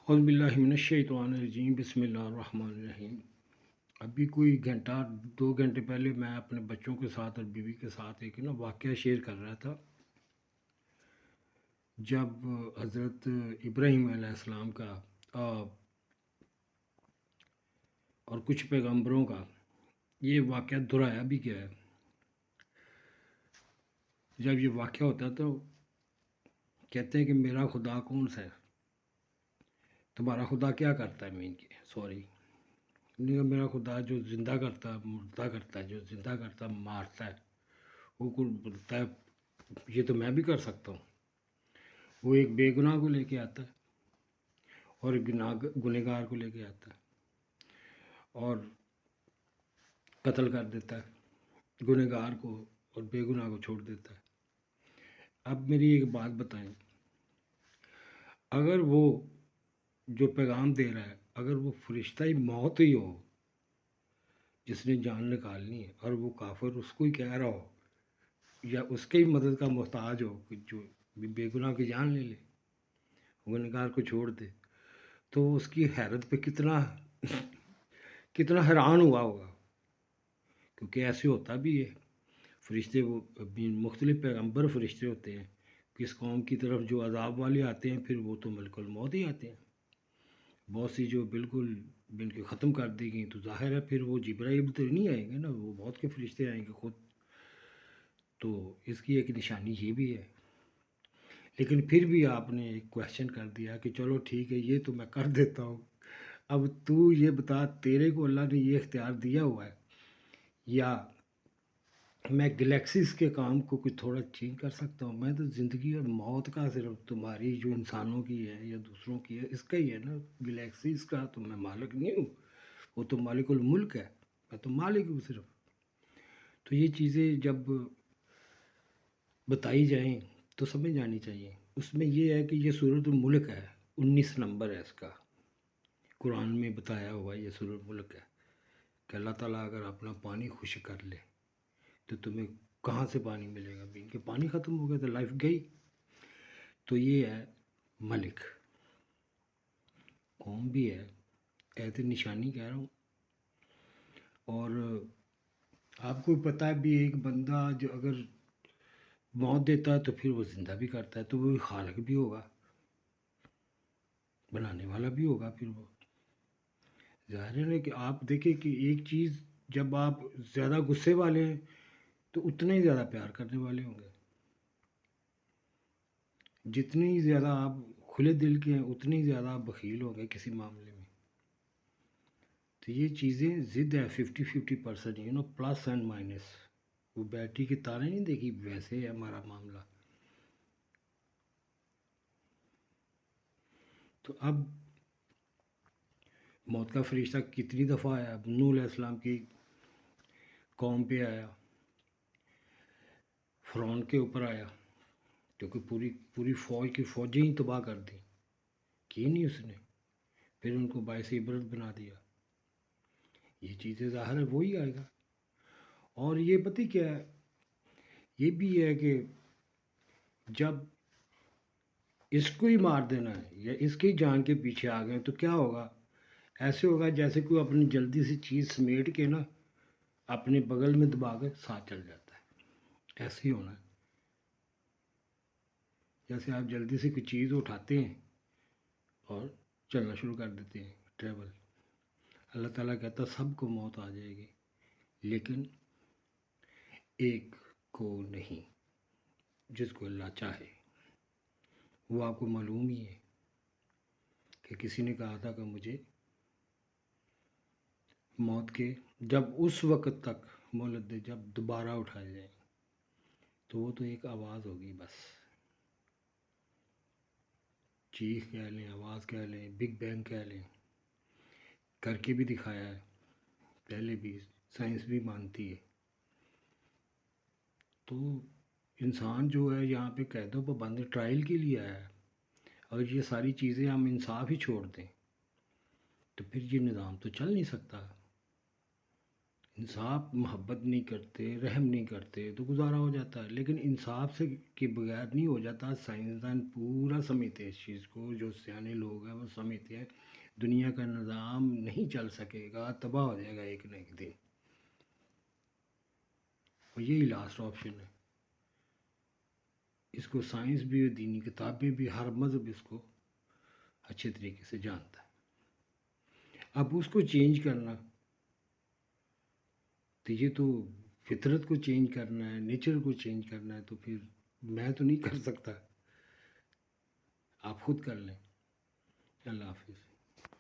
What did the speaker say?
اعوذ باللہ من الشیطان الرجیم بسم اللہ الرحمن الرحیم۔ ابھی کوئی گھنٹہ 2 گھنٹے پہلے میں اپنے بچوں کے ساتھ اور بیوی کے ساتھ ایک واقعہ شیئر کر رہا تھا۔ جب حضرت ابراہیم علیہ السلام کا اور کچھ پیغمبروں کا یہ واقعہ دہرایا بھی گیا ہے۔ جب یہ واقعہ ہوتا ہے تو کہتے ہیں کہ میرا خدا کون سا ہے، تمہارا خدا کیا کرتا ہے؟ میرا خدا جو زندہ کرتا ہے مردہ کرتا ہے، جو زندہ کرتا ہے مارتا ہے، وہ کچھ بولتا ہے یہ تو میں بھی کر سکتا ہوں۔ وہ ایک بے گناہ کو لے کے آتا ہے اور ایک گنہگار کو لے کے آتا ہے اور قتل کر دیتا ہے گنہگار کو اور بے گناہ کو چھوڑ دیتا ہے۔ اب میری ایک بات بتائیں، اگر وہ جو پیغام دے رہا ہے اگر وہ فرشتہ موت ہی ہو جس نے جان نکالنی ہے اور وہ کافر اس کو ہی کہہ رہا ہو یا اس کے ہی مدد کا محتاج ہو کہ جو بے گناہ کی جان لے لے، گنہگار کو چھوڑ دے، تو اس کی حیرت پہ کتنا حیران ہوا ہوگا، کیونکہ ایسے ہوتا بھی ہے۔ فرشتے وہ مختلف پیغمبر فرشتے ہوتے ہیں، کس قوم کی طرف جو عذاب والے آتے ہیں پھر وہ تو ملک الموت ہی آتے ہیں۔ بہت سی جو بالکل بن کے ختم کر دی گئی تو ظاہر ہے پھر وہ جبرائیل تو نہیں آئیں گے نا، وہ بہت کے فرشتے آئیں گے خود۔ تو اس کی ایک نشانی یہ بھی ہے، لیکن پھر بھی آپ نے ایک کویشچن کر دیا کہ چلو ٹھیک ہے یہ تو میں کر دیتا ہوں، اب تو یہ بتا تیرے کو اللہ نے یہ اختیار دیا ہوا ہے یا میں گلیکسیز کے کام کو کوئی تھوڑا چینج کر سکتا ہوں؟ میں تو زندگی اور موت کا صرف تمہاری جو انسانوں کی ہے یا دوسروں کی ہے اس کا ہی ہے نا، گلیکسیز کا تو میں مالک نہیں ہوں، وہ تو مالک الملک ہے، میں تو مالک ہوں صرف۔ تو یہ چیزیں جب بتائی جائیں تو سمجھ جانی چاہیے۔ اس میں یہ ہے کہ یہ سورۃ الملک ہے، 19 نمبر ہے اس کا، قرآن میں بتایا ہوا یہ سورۃ الملک ہے کہ اللہ تعالیٰ اگر اپنا پانی خشک کر لے تو تمہیں کہاں سے پانی ملے گا؟ ان کے پانی ختم ہو گیا تو لائف گئی۔ تو یہ ہے ملک، قوم بھی ہے، ایسے نشانی کہہ رہا ہوں۔ اور آپ کو پتہ ہے بھی ایک بندہ جو اگر موت دیتا ہے تو پھر وہ زندہ بھی کرتا ہے، تو وہ خالق بھی ہوگا، بنانے والا بھی ہوگا۔ پھر وہ ظاہر ہے کہ آپ دیکھیں کہ ایک چیز جب آپ زیادہ غصے والے ہیں تو اتنا ہی زیادہ پیار کرنے والے ہوں گے، جتنے ہی زیادہ آپ کھلے دل کے ہیں اتنے ہی زیادہ آپ بخیل ہوں گے کسی معاملے میں۔ تو یہ چیزیں ضد ہے 50-50%، پلس اینڈ مائنس۔ وہ بیٹری کی تاریں نہیں دیکھی، ویسے ہے ہمارا معاملہ۔ تو اب موت کا فرشتہ کتنی دفعہ آیا؟ اب نوح علیہ السلام کی قوم پہ آیا، فرعون کے اوپر آیا، کیونکہ پوری فوج کی فوجیں ہی تباہ کر دیں کی نہیں اس نے، پھر ان کو باعث عبرت بنا دیا۔ یہ چیزیں ظاہر ہے وہی آئے گا۔ اور یہ پتہ کیا ہے، یہ بھی ہے کہ جب اس کو ہی مار دینا ہے یا اس کی جان کے پیچھے آ گئے تو کیا ہوگا؟ ایسے ہوگا جیسے کوئی اپنی جلدی سی چیز سمیٹ کے نا اپنے بغل میں دبا کے ساتھ چل جاتا ہے، ایسے ہی ہونا ہے۔ جیسے آپ جلدی سے کوئی چیز اٹھاتے ہیں اور چلنا شروع کر دیتے ہیں، ٹریول۔ اللہ تعالیٰ کہتا سب کو موت آ جائے گی لیکن ایک کو نہیں، جس کو اللہ چاہے۔ وہ آپ کو معلوم ہی ہے کہ کسی نے کہا تھا کہ مجھے موت کے جب اس وقت تک مہلت دے جب دوبارہ اٹھائے جائیں، تو وہ تو ایک آواز ہوگی، بس چیخ کہہ لیں، آواز کہہ لیں، بگ بینگ کہہ لیں، کر کے بھی دکھایا ہے پہلے بھی، سائنس بھی مانتی ہے۔ تو انسان جو ہے یہاں پہ قیدوں پر بند ٹرائل کے لیے آیا ہے۔ اگر یہ ساری چیزیں ہم انصاف ہی چھوڑ دیں تو پھر یہ نظام تو چل نہیں سکتا۔ انصاف محبت نہیں کرتے، رحم نہیں کرتے تو گزارا ہو جاتا ہے، لیکن انصاف سے کے بغیر نہیں ہو جاتا۔ سائنسدان پورا سمجھتے ہیں اس چیز کو، جو سیانے لوگ ہیں وہ سمجھتے ہیں دنیا کا نظام نہیں چل سکے گا، تباہ ہو جائے گا ایک نہ ایک دن، اور یہی لاسٹ آپشن ہے۔ اس کو سائنس بھی اور دینی کتابیں بھی، ہر مذہب اس کو اچھے طریقے سے جانتا ہے۔ اب اس کو چینج کرنا تو یہ تو فطرت کو چینج کرنا ہے، نیچر کو چینج کرنا ہے، تو پھر میں تو نہیں کر سکتا، آپ خود کر لیں۔ اللہ حافظ۔